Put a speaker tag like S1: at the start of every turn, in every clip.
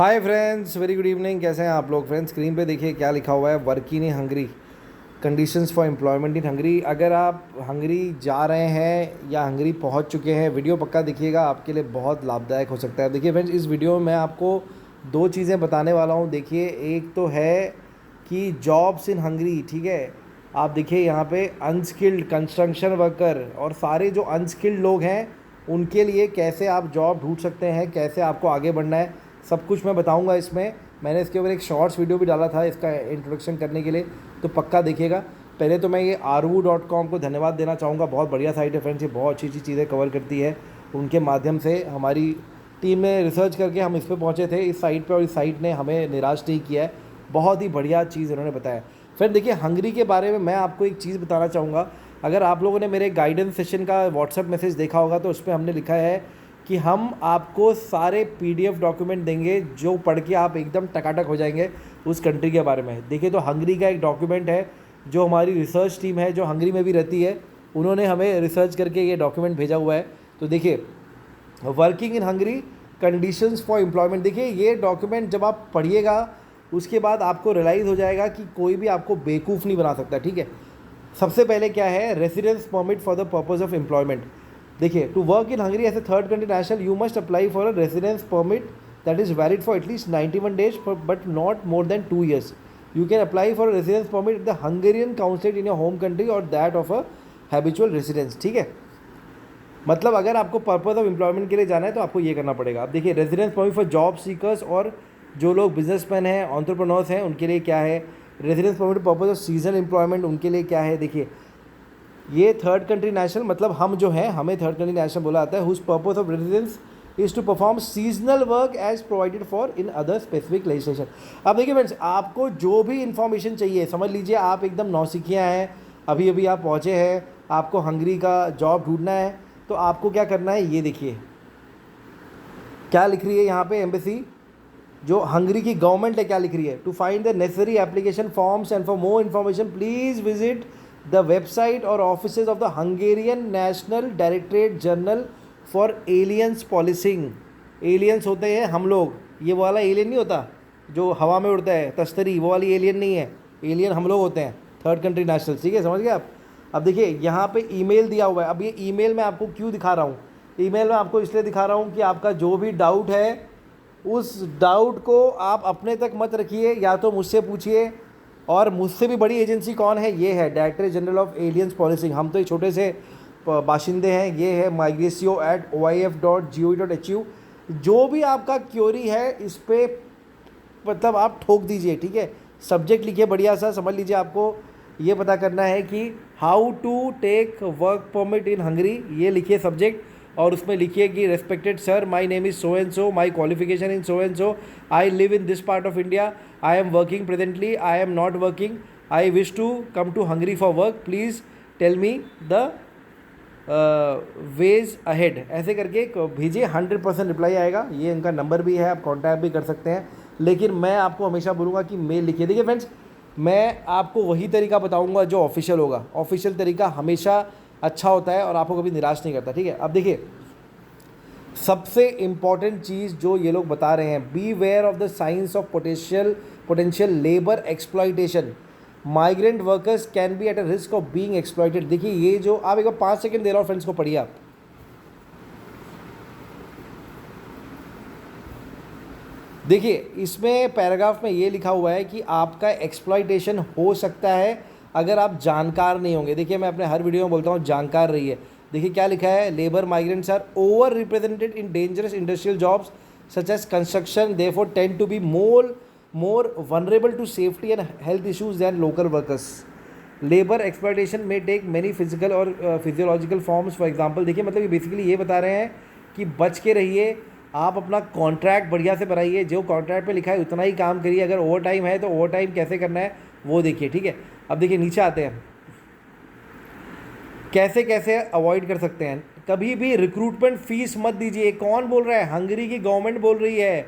S1: Hi friends, very good evening. कैसे हैं आप लोग फ्रेंड्स? स्क्रीन पे देखिए क्या लिखा हुआ है, working in Hungary, conditions for employment in Hungary. अगर आप हंगरी जा रहे हैं या हंगरी पहुंच चुके हैं, वीडियो पक्का देखिएगा, आपके लिए बहुत लाभदायक हो सकता है। देखिए फ्रेंड्स, इस वीडियो में मैं आपको दो चीज़ें बताने वाला हूं। देखिए, एक तो है कि जॉब्स इन हंगरी, ठीक है। आप देखिए यहाँ पे अनस्किल्ड कंस्ट्रक्शन वर्कर और सारे जो अनस्किल्ड लोग हैं उनके लिए कैसे आप जॉब ढूंढ सकते हैं, कैसे आपको आगे बढ़ना है, सब कुछ मैं बताऊंगा इसमें। मैंने इसके ऊपर एक शॉर्ट्स वीडियो भी डाला था इसका इंट्रोडक्शन करने के लिए, तो पक्का देखिएगा। पहले तो मैं ये आरवू.com को धन्यवाद देना चाहूँगा। बहुत बढ़िया साइट है फ्रेंड्स, ये बहुत अच्छी अच्छी चीज़ें कवर करती है। उनके माध्यम से हमारी टीम ने रिसर्च करके हम इस पर पहुँचे थे, इस साइट पर, और इस साइट ने हमें निराश नहीं किया है। बहुत ही बढ़िया चीज़ इन्होंने बताया। फिर देखिए, हंगरी के बारे में मैं आपको एक चीज़ बताना चाहूँगा। अगर आप लोगों ने मेरे गाइडेंस सेशन का व्हाट्सएप मैसेज देखा होगा तो उस पर हमने लिखा है कि हम आपको सारे पीडीएफ डॉक्यूमेंट देंगे जो पढ़ के आप एकदम टकाटक हो जाएंगे उस कंट्री के बारे में। देखिए, तो हंगरी का एक डॉक्यूमेंट है जो हमारी रिसर्च टीम है जो हंगरी में भी रहती है, उन्होंने हमें रिसर्च करके ये डॉक्यूमेंट भेजा हुआ है। तो देखिए, working in Hungary, conditions for employment. देखिए, ये डॉक्यूमेंट जब आप पढ़िएगा उसके बाद आपको रियलाइज़ हो जाएगा कि कोई भी आपको बेवकूफ़ नहीं बना सकता, ठीक है। सबसे पहले क्या है, residence permit for the purpose of employment. देखिए, to work in Hungary as a third country national you must apply for a residence permit that is valid for at least 91 days but not more than 2 years। You can apply for a residence permit the Hungarian consulate in your home country और that of a habitual residence, ठीक है। मतलब अगर आपको purpose of employment के लिए जाना है तो आपको ये करना पड़ेगा। अब देखिए, residence permit for job seekers, और जो लोग बिजनेसमैन हैं, एंटरप्रेन्योर्स हैं, उनके लिए क्या है। Residence permit purpose of seasonal employment, उनके लिए क्या है। देखिए, ये थर्ड कंट्री नेशनल, मतलब हम जो हैं, हमें थर्ड कंट्री नेशनल बोला जाता है, whose purpose of residence is to perform seasonal work as provided for in other specific legislation. अब देखिए फ्रेंड्स, आपको जो भी इन्फॉर्मेशन चाहिए, समझ लीजिए आप एकदम नौसिखिया हैं, अभी अभी आप पहुँचे हैं, आपको हंगरी का जॉब ढूंढना है, तो आपको क्या करना है, ये देखिए क्या लिख रही है यहाँ पे एम्बेसी, जो हंगरी की गवर्नमेंट है, क्या लिख रही है। To find the necessary application forms and for more information please visit the website और offices of the Hungarian national directorate general for aliens policing. Aliens होते हैं हम लोग, ये वो वाला एलियन नहीं होता जो हवा में उड़ता है, तश्तरी, वो वाली एलियन नहीं है। एलियन हम लोग होते हैं, थर्ड कंट्री नेशनल, ठीक है, समझ गए आप। अब देखिए, यहाँ पे ईमेल दिया हुआ है। अब ये ईमेल मैं आपको क्यों दिखा रहा हूँ, ईमेल में आपको इसलिए दिखा रहा हूँ कि आपका जो भी डाउट है उस डाउट को आप अपने तक मत रखिए, या तो मुझसे पूछिए। और मुझसे भी बड़ी एजेंसी कौन है, ये है directorate general of aliens policing. हम तो एक छोटे से बाशिंदे हैं, ये है migrasio@oif.gov.hu। जो भी आपका क्योरी है इस पर मतलब आप ठोक दीजिए, ठीक है। सब्जेक्ट लिखिए बढ़िया सा, समझ लीजिए आपको ये पता करना है कि how to take work permit in Hungary, ये लिखिए सब्जेक्ट, और उसमें लिखिए कि respected sir, my name is so and so, my qualification in so and so, I live in this part of India, I am working presently, I am not working, I wish to come to Hungary for work, please tell me the ways ahead, ऐसे करके भेजिए। 100% reply आएगा। ये इनका number भी है, आप contact भी कर सकते हैं, लेकिन मैं आपको हमेशा बोलूँगा कि मेल लिखिए। देखिए फ्रेंड्स, मैं आपको वही तरीका बताऊंगा जो ऑफिशियल होगा। ऑफिशियल तरीका हमेशा अच्छा होता है और आपको कभी निराश नहीं करता, ठीक है। अब देखिए, सबसे इम्पॉर्टेंट चीज़ जो ये लोग बता रहे हैं, be aware of the signs of potential labour exploitation, migrant workers can be at a risk of being exploited. देखिए, ये जो आप एक बार 5 सेकंड दे रहा हूँ फ्रेंड्स को, पढ़िए आप। देखिए, इसमें पैराग्राफ में ये लिखा हुआ है कि आपका एक्सप्लॉइटेशन हो सकता है अगर आप जानकार नहीं होंगे। देखिए, मैं अपने हर वीडियो में बोलता हूँ जानकार रहिए। देखिए क्या लिखा है, labour migrants are over represented in dangerous industrial jobs such as construction, therefore tend to be more vulnerable to safety and health issues than local workers. Labour exploitation में टेक मैनी फिजिकल और physiological forms, for example. देखिए, मतलब ये basically ये बता रहे हैं कि बच के रहिए, आप अपना कॉन्ट्रैक्ट बढ़िया से बनाइए, जो कॉन्ट्रैक्ट पे लिखा है उतना ही काम करिए। अगर ओवर टाइम है तो ओवर टाइम कैसे करना है वो देखिए, ठीक है। अब देखिए नीचे आते हैं, कैसे कैसे अवॉइड कर सकते हैं। कभी भी रिक्रूटमेंट फीस मत दीजिए। कौन बोल रहा है, हंगरी की गवर्नमेंट बोल रही है।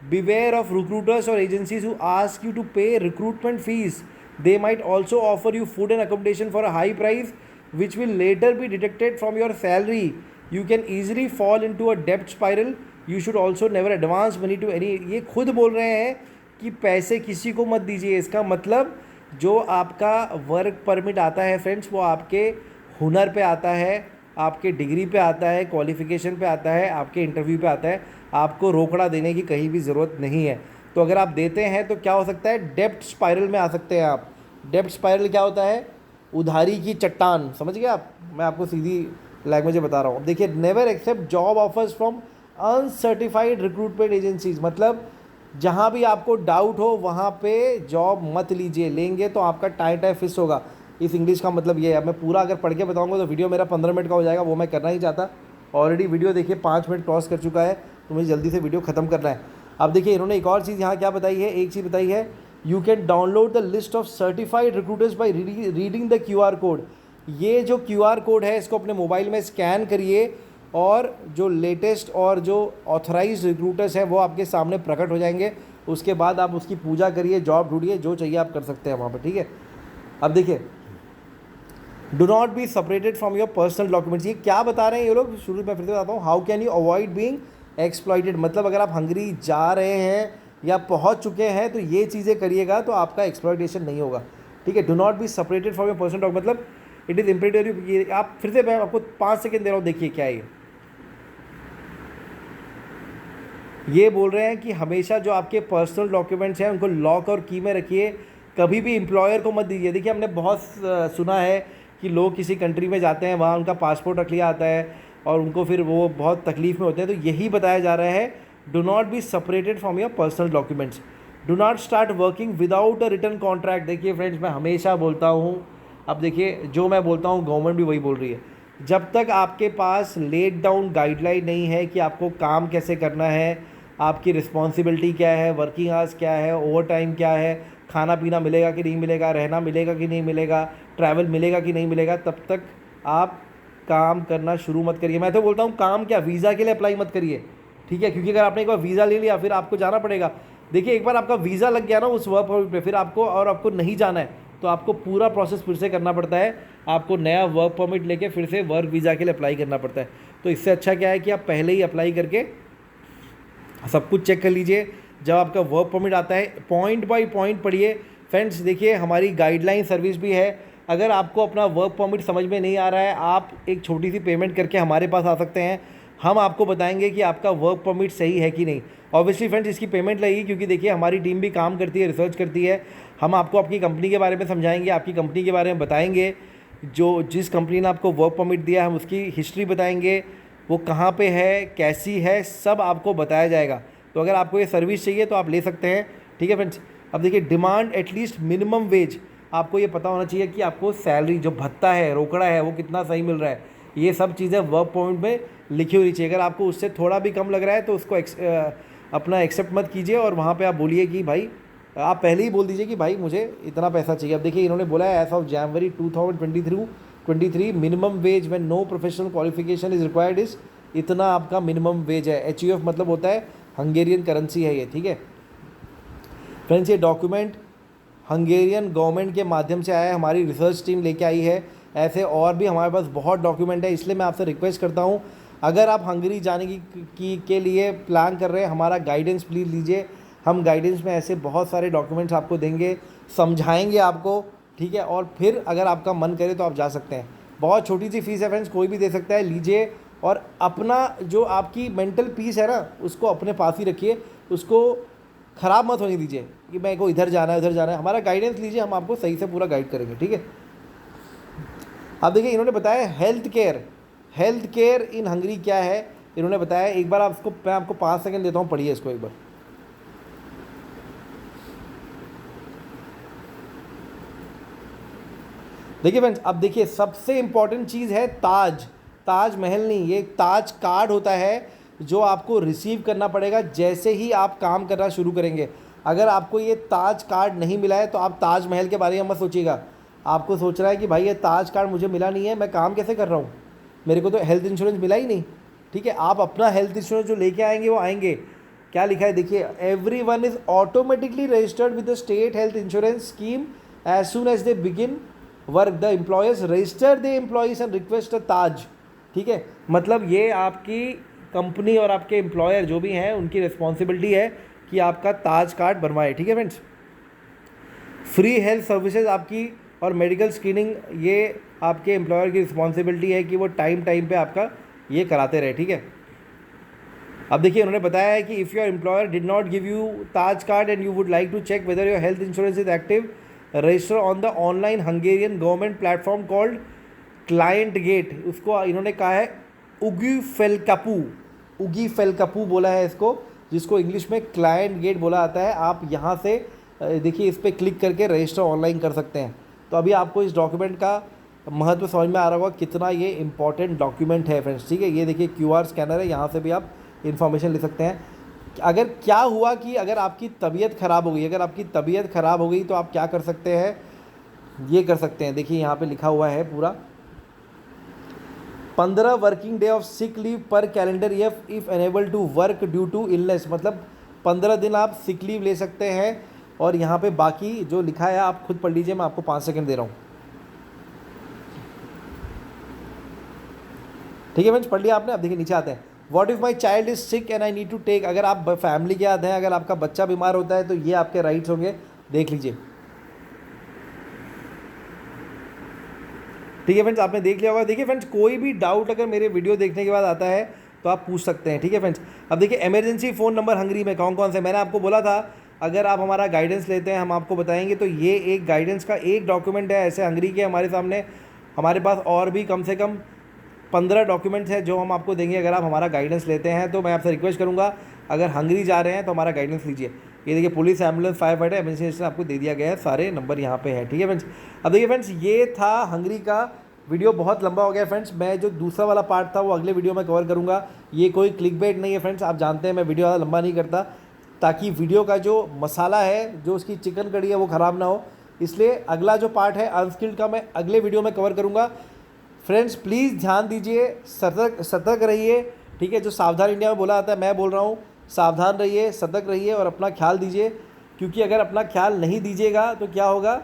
S1: बिवेयर ऑफ रिक्रूटर्स और agencies who ask you to pay recruitment fees, they might also offer you food and accommodation for a high price which will later be deducted from your salary. You can easily fall into a debt spiral you should also never advance money to any. ये खुद बोल रहे हैं कि पैसे किसी को मत दीजिए। इसका मतलब जो आपका वर्क परमिट आता है फ्रेंड्स, वो आपके हुनर पे आता है, आपके डिग्री पे आता है, क्वालिफ़िकेशन पे आता है, आपके इंटरव्यू पे आता है। आपको रोकड़ा देने की कहीं भी ज़रूरत नहीं है। तो अगर आप देते हैं तो क्या हो सकता है, डेब्ट स्पाइरल में आ सकते हैं आप। डेब्ट स्पाइरल क्या होता है, उधारी की चट्टान, समझ गए आप। मैं आपको सीधी लैंग्वेज में बता रहा हूँ। देखिए, never accept job offers from uncertified recruitment agencies, मतलब जहाँ भी आपको डाउट हो वहाँ पे जॉब मत लीजिए। लेंगे तो आपका टाइम फिक्स होगा। इस इंग्लिश का मतलब ये है। अब मैं पूरा अगर पढ़ के बताऊँगा तो वीडियो मेरा 15 मिनट का हो जाएगा, वो मैं करना ही चाहता। ऑलरेडी वीडियो देखिए 5 मिनट क्रॉस कर चुका है, तो मुझे जल्दी से वीडियो ख़त्म करना है। अब देखिए, इन्होंने एक और चीज़ यहाँ क्या बताई है, एक चीज़ बताई है, you can download the list of certified recruiters by reading the QR code. ये जो QR कोड है इसको अपने मोबाइल में स्कैन करिए और जो लेटेस्ट और जो ऑथराइज्ड रिक्रूटर्स हैं वो आपके सामने प्रकट हो जाएंगे। उसके बाद आप उसकी पूजा करिए, जॉब ढूंढिए, जो चाहिए आप कर सकते हैं वहाँ पर, ठीक है। अब देखिए, do not be separated from your personal documents. ये क्या बता रहे हैं ये लोग, शुरू में फिर से बताता हूँ। How can you avoid being exploited, मतलब अगर आप हंगरी जा रहे हैं या पहुँच चुके हैं तो ये चीज़ें करिएगा तो आपका एक्सप्लॉइटेशन नहीं होगा, ठीक है। Do not be separated from your personal document, मतलब इट इज़ इम्पेरेटिव। ये आप फिर से, मैं आपको 5 सेकेंड दे रहा हूँ, देखिए क्या है ये बोल रहे हैं कि हमेशा जो आपके पर्सनल डॉक्यूमेंट्स हैं उनको लॉक और की में रखिए, कभी भी एम्प्लॉयर को मत दीजिए। देखिए, हमने बहुत सुना है कि लोग किसी कंट्री में जाते हैं, वहाँ उनका पासपोर्ट रख लिया आता है और उनको फिर वो बहुत तकलीफ़ में होते हैं। तो यही बताया जा रहा है, do not be separated from your personal documents. Do not start working without a written contract. देखिए फ्रेंड्स, मैं हमेशा बोलता हूँ, अब देखिए जो मैं बोलता हूँ गवर्नमेंट भी वही बोल रही है, जब तक आपके पास लेट डाउन गाइडलाइन नहीं है कि आपको काम कैसे करना है, आपकी रिस्पॉन्सिबिलिटी क्या है, वर्किंग आवर्स क्या है, ओवर टाइम क्या है, खाना पीना मिलेगा कि नहीं मिलेगा, रहना मिलेगा कि नहीं मिलेगा, ट्रैवल मिलेगा कि नहीं मिलेगा, तब तक आप काम करना शुरू मत करिए। मैं तो बोलता हूँ काम क्या, वीज़ा के लिए अप्लाई मत करिए, ठीक है। क्योंकि अगर आपने एक बार वीज़ा ले लिया फिर आपको जाना पड़ेगा। देखिए, एक बार आपका वीज़ा लग गया ना उस वर्क परमिट पे, फिर आपको नहीं जाना है तो आपको पूरा प्रोसेस फिर से करना पड़ता है। आपको नया वर्क परमिट लेके फिर से वर्क वीज़ा के लिए अप्लाई करना पड़ता है। तो इससे अच्छा क्या है कि आप पहले ही अप्लाई करके सब कुछ चेक कर लीजिए। जब आपका वर्क परमिट आता है पॉइंट बाय पॉइंट पढ़िए फ्रेंड्स। देखिए, हमारी गाइडलाइन सर्विस भी है। अगर आपको अपना वर्क परमिट समझ में नहीं आ रहा है, आप एक छोटी सी पेमेंट करके हमारे पास आ सकते हैं। हम आपको बताएंगे कि आपका वर्क परमिट सही है कि नहीं। ऑब्वियसली फ्रेंड्स, इसकी पेमेंट लगेगी, क्योंकि देखिए हमारी टीम भी काम करती है, रिसर्च करती है। हम आपको आपकी कंपनी के बारे में समझाएंगे, आपकी कंपनी के बारे में बताएंगे, जो जिस कंपनी ने आपको वर्क परमिट दिया है हम उसकी हिस्ट्री बताएंगे, वो कहाँ पे है, कैसी है, सब आपको बताया जाएगा। तो अगर आपको ये सर्विस चाहिए तो आप ले सकते हैं, ठीक है फ्रेंड्स। अब देखिए, डिमांड एटलीस्ट मिनिमम वेज, आपको ये पता होना चाहिए कि आपको सैलरी जो भत्ता है, रोकड़ा है, वो कितना सही मिल रहा है। ये सब चीज़ें वर्क परमिट में लिखी होनी चाहिए। अगर आपको उससे थोड़ा भी कम लग रहा है तो उसको अपना एक्सेप्ट मत कीजिए और वहाँ पे आप बोलिए कि भाई, आप पहले ही बोल दीजिए कि भाई मुझे इतना पैसा चाहिए। अब देखिए, इन्होंने बोला है as of January 2023 minimum wage when no professional qualification is required is, इतना आपका मिनिमम वेज है। HUF मतलब होता है हंगेरियन करेंसी है ये, ठीक है फ्रेंड्स। ये डॉक्यूमेंट हंगेरियन गवर्नमेंट के माध्यम से आया है, हमारी रिसर्च टीम लेके आई है। ऐसे और भी हमारे पास बहुत डॉक्यूमेंट है, इसलिए मैं आपसे रिक्वेस्ट करता हूँ, अगर आप हंगरी जाने के लिए प्लान कर रहे हैं, हमारा गाइडेंस प्लीज़ लीजिए। हम गाइडेंस में ऐसे बहुत सारे डॉक्यूमेंट्स आपको देंगे, समझाएंगे आपको, ठीक है। और फिर अगर आपका मन करे तो आप जा सकते हैं। बहुत छोटी सी फीस है फ्रेंड्स, कोई भी दे सकता है, लीजिए। और अपना जो आपकी मेंटल पीस है ना, उसको अपने पास ही रखिए, उसको ख़राब मत होने दीजिए कि मेरे को इधर जाना है उधर जाना है। हमारा गाइडेंस लीजिए, हम आपको सही से पूरा गाइड करेंगे, ठीक है। अब देखिए, इन्होंने बताया हेल्थ केयर इन हंगरी क्या है, इन्होंने बताया। एक बार मैं आपको 5 सेकंड देता हूँ, पढ़िए इसको एक बार। देखिए फ्रेंड्स, अब देखिए सबसे इंपॉर्टेंट चीज़ है ताज महल नहीं, ये ताज कार्ड होता है जो आपको रिसीव करना पड़ेगा जैसे ही आप काम करना शुरू करेंगे। अगर आपको ये ताज कार्ड नहीं मिला है तो आप ताज महल के बारे में मत सोचिएगा। आपको सोच रहा है कि भाई ये ताज कार्ड मुझे मिला नहीं है, मैं काम कैसे कर रहा हूँ, मेरे को तो हेल्थ इंश्योरेंस मिला ही नहीं, ठीक है। आप अपना हेल्थ इंश्योरेंस जो लेके आएंगे वो आएंगे। क्या लिखा है देखिए, everyone is automatically registered with the state health insurance scheme as soon as they begin work. The employers register the employees and request a TAJ, ठीक है। मतलब ये आपकी कंपनी और आपके एम्प्लॉयर जो भी हैं उनकी रिस्पॉन्सिबिलिटी है कि आपका ताज कार्ड बनवाए, ठीक है फ्रेंड्स। फ्री हेल्थ सर्विसेज आपकी और मेडिकल स्क्रीनिंग ये आपके एम्प्लॉयर की रिस्पॉन्सिबिलिटी है कि वो टाइम पे आपका ये कराते रहे, ठीक है। अब देखिए उन्होंने बताया है कि if your employer did not give you TAJ card and you would like to check whether your health insurance is active, register on the online Hungarian government platform called Client Gate. उसको इन्होंने कहा है उगी फेलकपू बोला है इसको, जिसको English में क्लाइंट गेट बोला जाता है। आप यहाँ से देखिए इस पर क्लिक करके रजिस्टर ऑनलाइन कर सकते हैं। तो अभी आपको इस डॉक्यूमेंट का महत्व समझ में आ रहा होगा कितना ये इंपॉर्टेंट डॉक्यूमेंट है फ्रेंड्स, ठीक है। ये देखिए QR स्कैनर है, यहाँ से भी आप इन्फॉर्मेशन ले सकते हैं। अगर क्या हुआ कि अगर आपकी तबीयत ख़राब हो गई, तो आप क्या कर सकते हैं, ये कर सकते हैं। देखिए यहाँ पे लिखा हुआ है पूरा 15 working day of sick leave per calendar year if unable to work due to illness, मतलब 15 दिन आप सिक लीव ले सकते हैं। और यहाँ पे बाकी जो लिखा है आप खुद पढ़ लीजिए, मैं आपको 5 सेकंड दे रहा हूँ, ठीक है फ्रेंड्स, पढ़ लिया आपने। अब देखिए नीचे आते हैं, what if my child is sick and I need to take. अगर आप फैमिली के साथ हैं, अगर आपका बच्चा बीमार होता है तो ये आपके राइट्स होंगे, देख लीजिए, ठीक है फ्रेंड्स। आपने देख लिया होगा। देखिए फ्रेंड्स कोई भी डाउट अगर मेरे वीडियो देखने के बाद आता है तो आप पूछ सकते हैं, ठीक है फ्रेंड्स। अब देखिए इमरजेंसी फ़ोन नंबर हंगरी में कौन कौन से, मैंने आपको बोला था अगर आप हमारा गाइडेंस लेते हैं हम आपको बताएंगे। तो ये एक गाइडेंस का एक डॉक्यूमेंट है ऐसे हंगरी के हमारे सामने। हमारे पास और भी कम से कम 15 डॉक्यूमेंट्स हैं जो हम आपको देंगे अगर आप हमारा गाइडेंस लेते हैं। तो मैं आपसे रिक्वेस्ट करूंगा अगर हंगरी जा रहे हैं तो हमारा गाइडेंस लीजिए। ये देखिए police, ambulance, fire fighter, emergency आपको दे दिया गया है, सारे नंबर यहाँ पे है, ठीक है फ्रेंड्स। अब देखिए फ्रेंड्स ये था हंगरी का वीडियो, बहुत लंबा हो गया फ्रेंड्स। मैं जो दूसरा वाला पार्ट था वो अगले वीडियो में कवर करूँगा। ये कोई क्लिकबेट नहीं है फ्रेंड्स, आप जानते हैं मैं वीडियो ज़्यादा लंबा नहीं करता ताकि वीडियो का जो मसाला है, जो उसकी चिकन कड़ी है वो ख़राब ना हो। इसलिए अगला जो पार्ट है अनस्किल्ड का मैं अगले वीडियो में कवर करूँगा। फ्रेंड्स प्लीज़ ध्यान दीजिए, सतर्क रहिए, ठीक है। जो सावधान इंडिया में बोला जाता है मैं बोल रहा हूँ, सावधान रहिए, सतर्क रहिए और अपना ख्याल दीजिए। क्योंकि अगर अपना ख्याल नहीं दीजिएगा तो क्या होगा,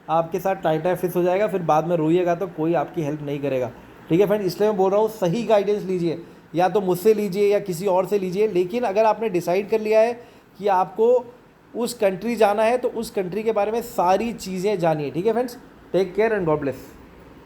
S1: आपके साथ टाइम फिक्स हो जाएगा, फिर बाद में रोइएगा तो कोई आपकी हेल्प नहीं करेगा, ठीक है फ्रेंड। इसलिए मैं बोल रहा हूँ सही गाइडेंस लीजिए, या तो मुझसे लीजिए या किसी और से लीजिए। लेकिन अगर आपने डिसाइड कर लिया है कि आपको उस कंट्री जाना है तो उस कंट्री के बारे में सारी चीज़ें जानिए, ठीक है friends. Take care and God bless.